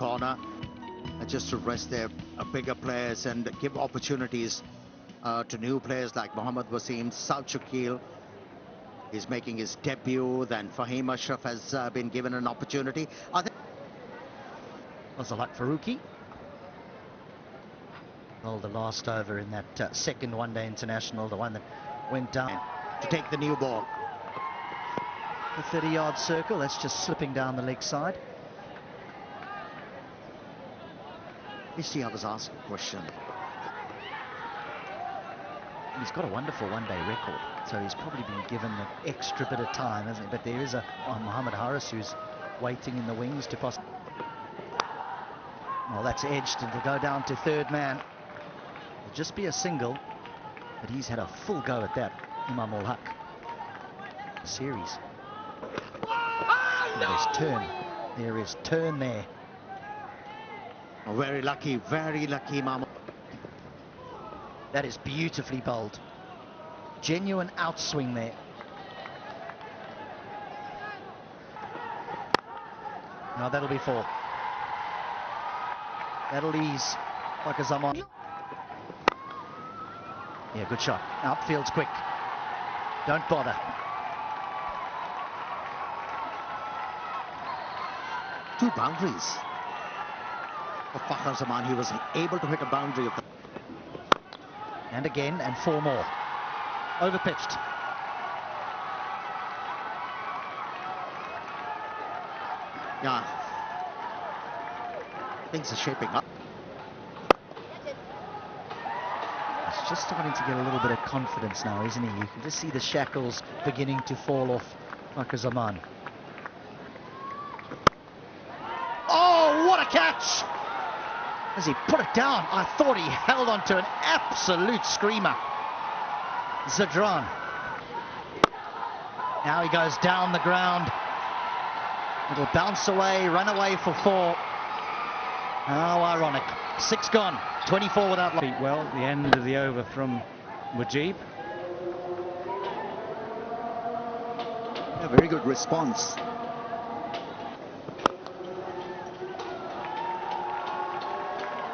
corner, just to rest their bigger players and give opportunities to new players like Mohammad Wasim. South Shakil is making his debut. Then Fahim Ashraf has been given an opportunity. I think Fazalhaq Farooqi. Well, the last over in that second one-day international, the one that went down. To take the new ball. The 30-yard circle, that's just slipping down the leg side. You see, I was asked a question. He's got a wonderful one-day record, so he's probably been given an extra bit of time, hasn't he? But there is a Mohammad Haris who's waiting in the wings to pass. Well, that's edged, and to go down to third man. It'll just be a single, but he's had a full go at that, Imam ul Haq. Series. There's turn. There is turn there. Oh, very lucky, Imam. That is beautifully bowled. Genuine outswing there. No, that'll be four. That'll ease Pakistan. Yeah, good shot. Outfield's quick. Don't bother. Two boundaries. Of Fakhar Zaman, he was able to hit a boundary of the... And again, and four more. Overpitched. Yeah. Things are shaping up. He's just starting to get a little bit of confidence now, isn't he? You can just see the shackles beginning to fall off Fakhar Zaman. Oh, what a catch! As he put it down, I thought he held on to an absolute screamer. Zadran. Now he goes down the ground. It'll bounce away, run away for four. How ironic. 6 gone, 24 without... Well, the end of the over from Mujib. A very good response.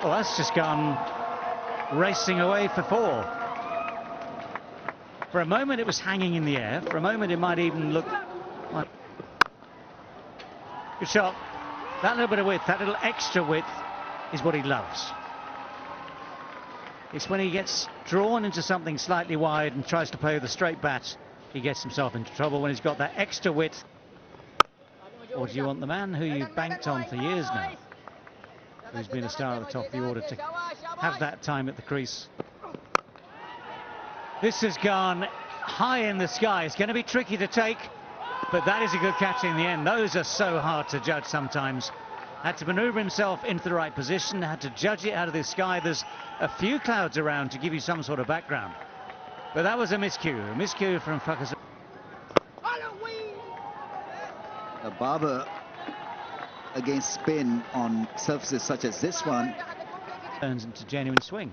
Well, that's just gone racing away for four. For a moment it was hanging in the air. For a moment it might even look like... Good shot. That little bit of width, that little extra width is what he loves. It's when he gets drawn into something slightly wide and tries to play with a straight bat, he gets himself into trouble when he's got that extra width. Or do you want the man who you've banked on for years now, who's been a star at the top of the order, to have that time at the crease? This has gone high in the sky. It's going to be tricky to take, but that is a good catch in the end. Those are so hard to judge sometimes. Had to manoeuvre himself into the right position, had to judge it out of the sky. There's a few clouds around to give you some sort of background. But that was a miscue from Fakhar. Babar against spin on surfaces such as this one turns into genuine swing.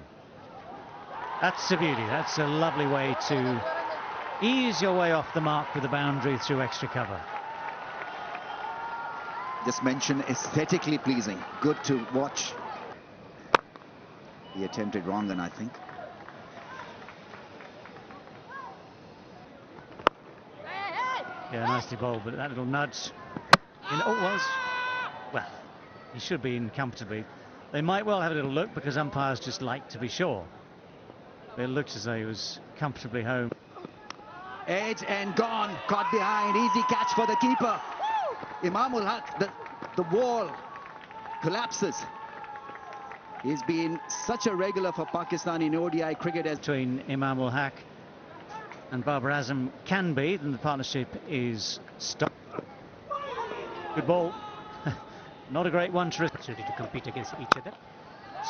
That's a beauty. That's a lovely way to ease your way off the mark with a boundary through extra cover. Just mentioned aesthetically pleasing, good to watch. He attempted wrong, and I think yeah, nicely bowled, but that little nudge well, he should be in comfortably. They might well have a little look because umpires just like to be sure. It looked as though he was comfortably home. Edge and gone, caught behind, easy catch for the keeper. Imam ul Haq, the wall collapses. He's been such a regular for Pakistan in ODI cricket. As between Imam ul Haq and Babar Azam can be, then the partnership is stopped. Good ball. Not a great one to opportunity to compete against each other.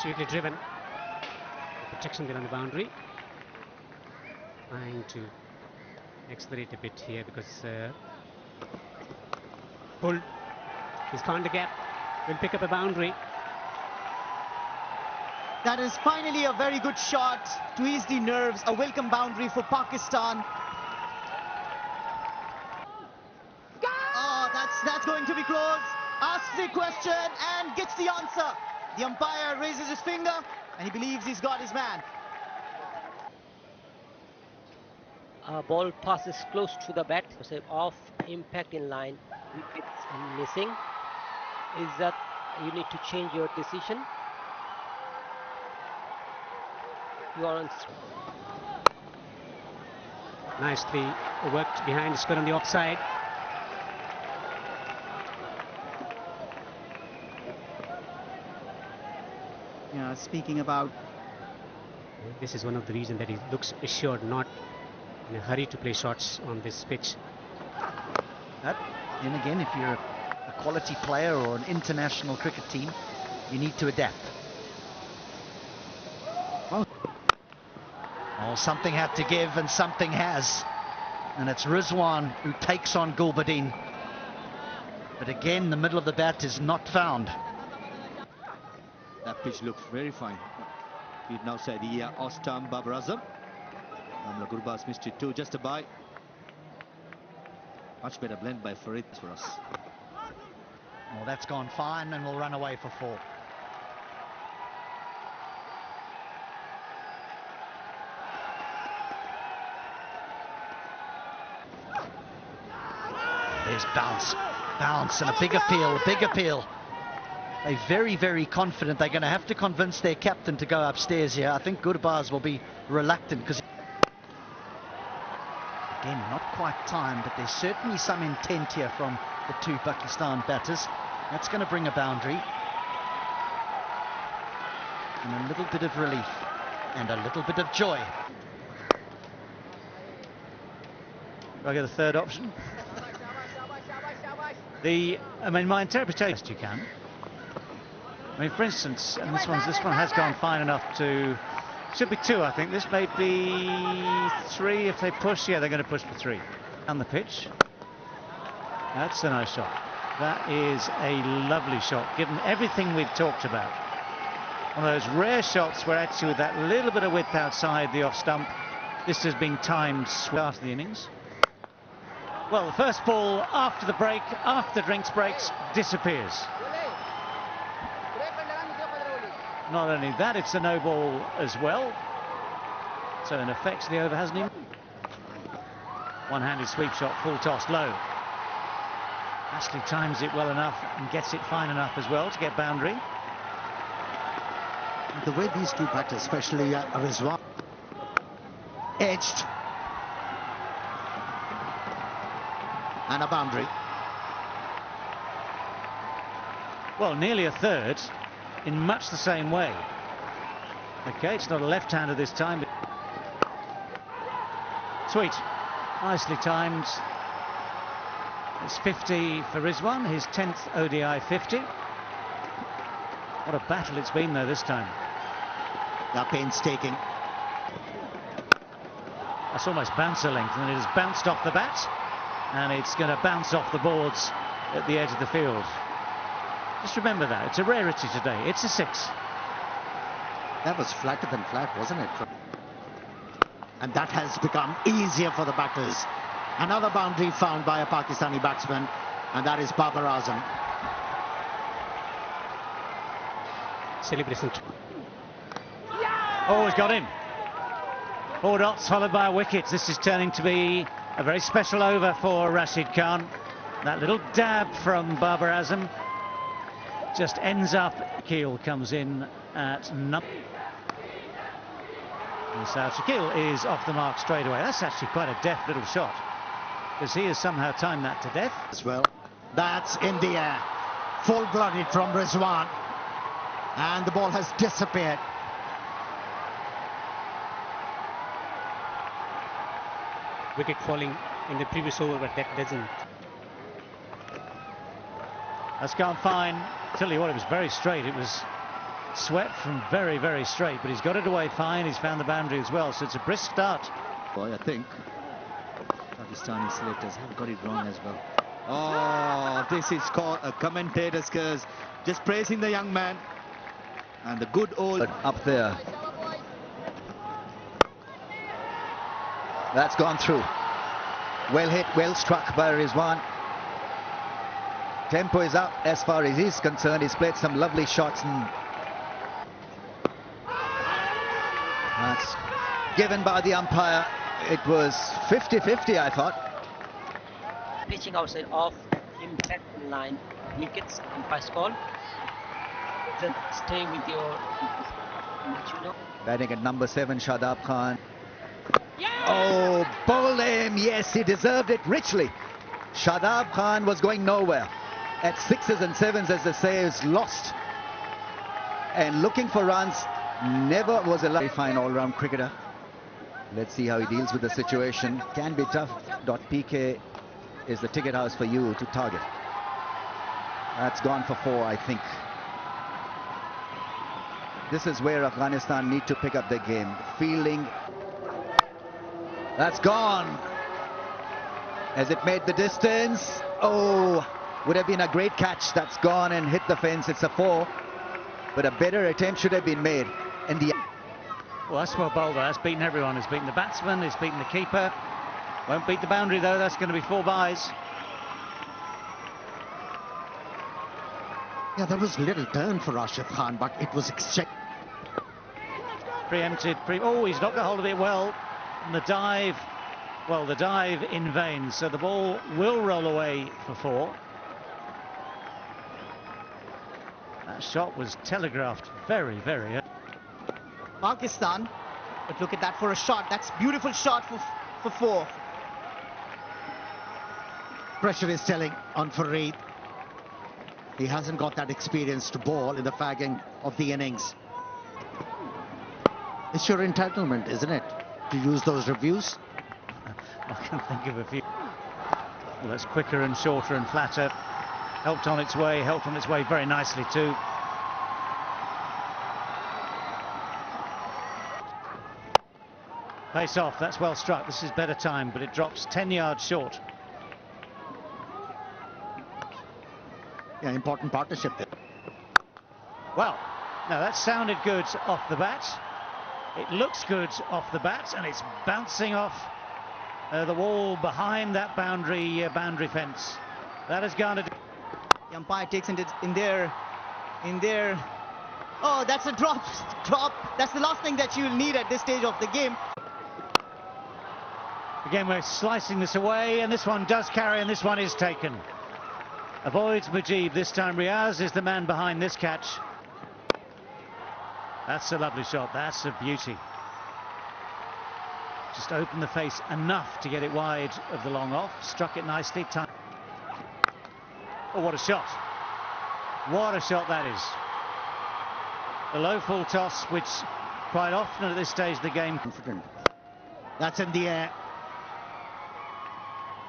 Sweetly driven. The protection there on the boundary. Trying to accelerate a bit here because pulled. He's found the gap. Will pick up a boundary. That is finally a very good shot to ease the nerves. A welcome boundary for Pakistan. Oh, that's going to be close. asks the question and gets the answer. The umpire raises his finger and he believes he's got his man. Ball passes close to the bat, so off impact in line, wickets missing. Is that you need to change your decision? You are on. Nicely worked behind, square on the offside. Yeah, speaking about, This is one of the reasons that he looks assured, not in a hurry to play shots on this pitch. That, then again, if you're a quality player or an international cricket team, you need to adapt. Oh, something had to give and something has. And it's Rizwan who takes on Gulbuddin. But again, the middle of the bat is not found. That pitch looks very fine. We'd now say the Ostam Babar Azam. Amla Gurbaz missed it too, just a bye. Much better blend by Farid for us. Well, that's gone fine and will run away for 4. There's bounce and a big appeal. They're very, very confident. They're going to have to convince their captain to go upstairs here. I think Gurbaz will be reluctant because, again, not quite timed, but there's certainly some intent here from the 2 Pakistan batters. That's going to bring a boundary. And a little bit of relief and a little bit of joy. Do I get a third option? My interpretation, you can. I mean, for instance, and this one has gone fine enough to, should be 2, I think. This may be 3 if they push. Yeah, they're going to push for 3. On the pitch. That's a nice shot. That is a lovely shot, given everything we've talked about. One of those rare shots where actually with that little bit of width outside the off stump, this has been timed after the innings. Well, the first ball after the break, after drinks breaks, disappears. Not only that, it's a no ball as well. So in effect, the over hasn't even. One-handed sweep shot, full toss, low. Ashley times it well enough and gets it fine enough as well to get boundary. The way these 2 batters, especially Rizwan, edged. And a boundary. Well, nearly a third in much the same way. Okay, it's not a left-hander this time. But sweet, nicely timed. It's 50 for Rizwan, his 10th ODI 50. What a battle it's been though this time. They're painstaking. That's almost bouncer length, and it has bounced off the bat, and it's going to bounce off the boards at the edge of the field. Just remember that, it's a rarity today. It's a 6. That was flatter than flat, wasn't it? And that has become easier for the batters. Another boundary found by a Pakistani batsman, and that is Babar Azam. Celebration. Oh, he's got in. 4 dots followed by a wicket. This is turning to be a very special over for Rashid Khan. That little dab from Babar Azam just ends up. Shakil comes in at number. And South Shakil is off the mark straight away. That's actually quite a deft little shot, because he has somehow timed that to death. As well. That's in the air. Full-blooded from Rizwan. And the ball has disappeared. Wicket falling in the previous over, but that doesn't. That's gone fine. Tell you what, it was very straight. It was swept from very, very straight, but he's got it away fine. He's found the boundary as well, so it's a brisk start. Boy, I think Pakistani selectors have got it wrong as well. Oh, this is called a commentator's curse. Just praising the young man. And the good old up there. That's gone through. Well hit, well struck by Rizwan. tempo is up as far as he's concerned. He's played some lovely shots, and that's given by the umpire. It was 50-50, I thought. Pitching outside off impact in line. Wickets, umpire's call. Then stay with your Machuno. Batting at number 7, Shadab Khan. Oh, bowled him. Yes, he deserved it richly. Shadab Khan was going nowhere. At 6s and 7s, as they say, is lost. And looking for runs, never was a very fine all-round cricketer. Let's see how he deals with the situation. Can be tough. .pk is the ticket house for you to target. That's gone for 4, I think. This is where Afghanistan need to pick up their game. Fielding. That's gone. Has it made the distance? Oh, would have been a great catch. That's gone and hit the fence. It's a 4. But a better attempt should have been made. And the Well, that's well bowled. That's beaten everyone. It's beaten the batsman. It's beaten the keeper. Won't beat the boundary though. That's going to be 4 byes. Yeah, there was little turn for Rashid Khan, but it was Preempted. Oh, he's knocked a hold of it well. And the dive, well, the dive in vain. So the ball will roll away for 4. That shot was telegraphed very, very early. Pakistan, but look at that for a shot. That's beautiful shot for 4. pressure is telling on Fareed. He hasn't got that experience to bowl in the fagging of the innings. It's your entitlement, isn't it, to use those reviews? I can think of a few. Well, that's quicker and shorter and flatter. Helped on its way very nicely too. Pace off, that's well struck. This is better time, but it drops 10 yards short. Yeah, important partnership there. Well, now that sounded good off the bat. It looks good off the bat, and it's bouncing off the wall behind that boundary fence. That has garnered. The umpire takes it in there. Oh, that's a drop. That's the last thing that you'll need at this stage of the game. Again, we're slicing this away, and this one does carry, and this one is taken. Avoids Mujib this time. Riaz is the man behind this catch. That's a lovely shot. That's a beauty. Just opened the face enough to get it wide of the long off. Struck it nicely. Time. Oh, what a shot. What a shot that is. The low full toss, which quite often at this stage of the game. Confident. That's in the air.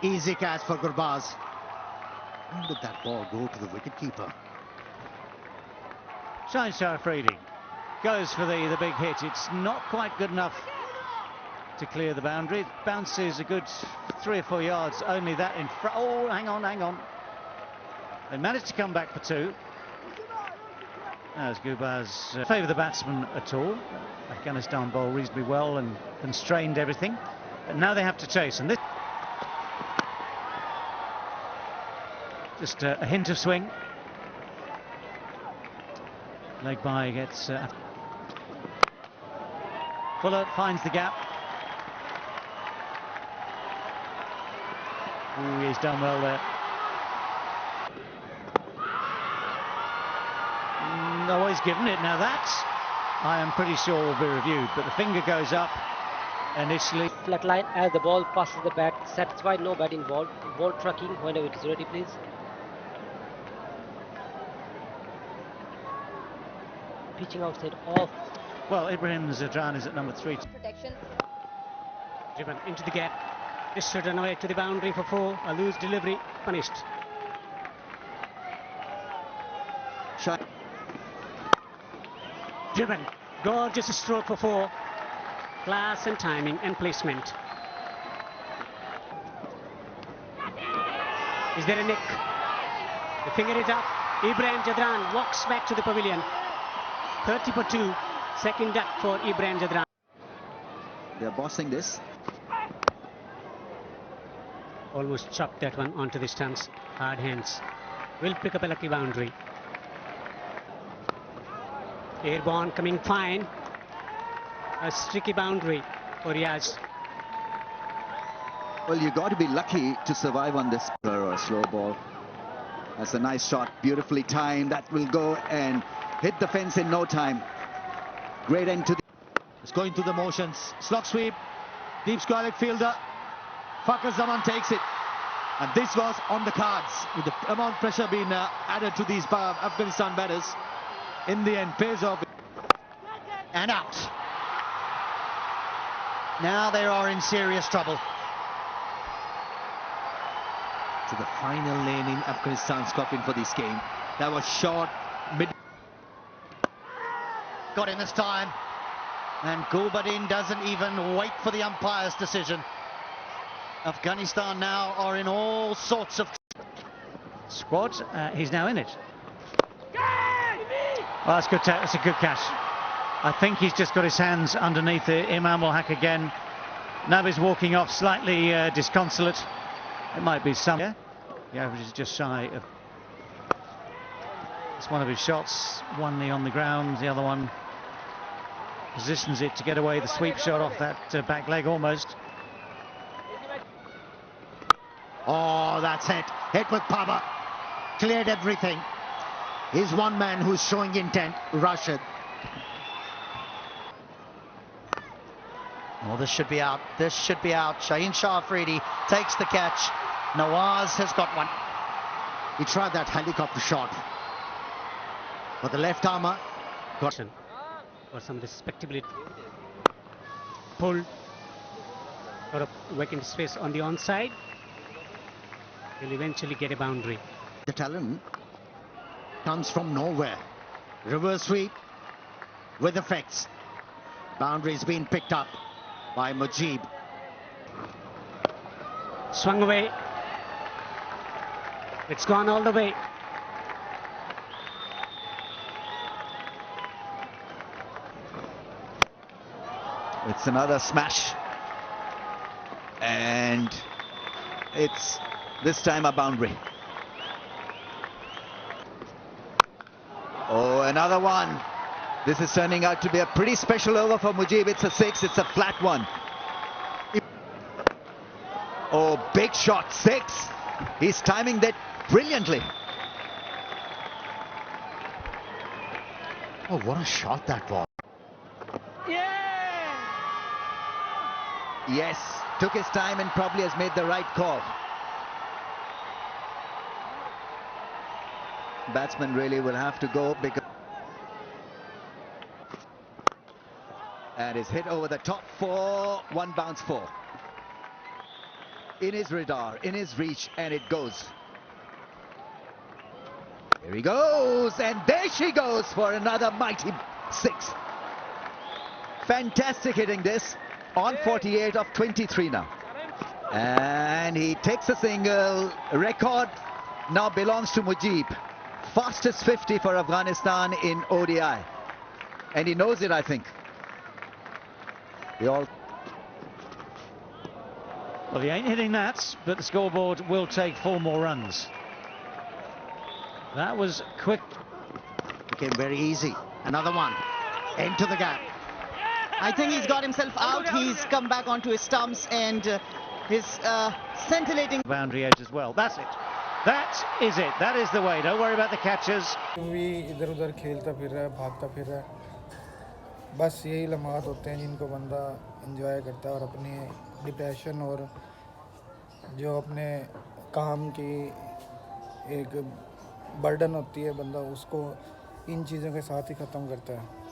Easy catch for Gurbaz. When did that ball go to the wicketkeeper? Shaheen Afridi goes for the big hit. It's not quite good enough to clear the boundary. It bounces a good 3 or 4 yards. Only that in front. Oh, hang on. They managed to come back for 2. As Gurbaz favour the batsman at all. Afghanistan bowl reasonably well and constrained everything. But now they have to chase. And this just a hint of swing. Leg by gets Fuller finds the gap. Ooh, he's done well there. No, he's given it. Now that, I am pretty sure, will be reviewed, but the finger goes up initially. Flat line as the ball passes the bat. Satisfied, no bat involved. Ball trucking whenever it is ready, please. Pitching outside off. Well, Ibrahim Zadran is at number 3. Protection. Driven into the gap. This should run away to the boundary for 4. A loose delivery, punished. Shot. Driven. Gorgeous stroke for 4. Class and timing and placement. Is there a nick? The finger is up. Ibrahim Jadran walks back to the pavilion. 30 for 2. Second duck for Ibrahim Jadran. They're bossing this. Almost chopped that one onto the stumps. Hard hands. will pick up a lucky boundary. Airborne coming fine. A streaky boundary for Riaz. Well, you got to be lucky to survive on this or a slow ball. That's a nice shot, beautifully timed. That will go and hit the fence in no time. Great end to the... It's going through the motions. Slog sweep. Deep square leg fielder. Fakhar Zaman takes it. And this was on the cards. With the amount of pressure being added to these Afghanistan batters. In the end, pays off. And out. Now they are in serious trouble. To the final lane in Afghanistan's coffin for this game. That was short mid. Got him this time. And Gulbadin doesn't even wait for the umpire's decision. Afghanistan now are in all sorts of Squad, he's now in it. Well, that's good. That's a good catch. I think he's just got his hands underneath Imam ul Haq again. Nabi's walking off slightly disconsolate. It might be some. Yeah, the average is just shy of. It's one of his shots. One knee on the ground, the other one positions it to get away the sweep shot off that back leg almost. Oh, that's it. Hit with power. Cleared everything. He's one man who's showing intent. Rashid. Oh, this should be out. This should be out. Shaheen Shah Afridi takes the catch. Nawaz has got one. He tried that helicopter shot. But the left armour got... For some respectability. Pull. Got a vacant space on the onside. He'll eventually get a boundary. The talent comes from nowhere. Reverse sweep with effects. Boundaries being picked up by Mujib. Swung away. It's gone all the way. It's another smash. And it's this time a boundary. Oh, another one. This is turning out to be a pretty special over for Mujib. It's a 6, it's a flat one. Oh, big shot, 6. He's timing that brilliantly. Oh, what a shot that was. Yes, took his time and probably has made the right call. Batsman really will have to go because... And is hit over the top for 1 bounce 4. In his radar, in his reach, and it goes. Here he goes, and there she goes for another mighty 6. Fantastic hitting this. On 48 of 23 now. And he takes a single. Record now belongs to Mujib. Fastest 50 for Afghanistan in ODI. And he knows it, I think. Well, he ain't hitting that, but the scoreboard will take 4 more runs. That was quick. Became very easy. Another one. Into the gap. I think he's got himself out. He's come back onto his stumps and his scintillating Boundary edge as well. That's it. That is it. That is the way. Don't worry about the catches. इधर-उधर खेलता फिर रहा है, भागता फिर रहा है. बस यही लम्हात होते हैं जिनको बंदा एंजॉय करता है और अपनी डिप्रेशन और जो अपने काम की एक बर्डन होती है बंदा उसको इन चीज़ों के साथ ही ख़त्म करता है.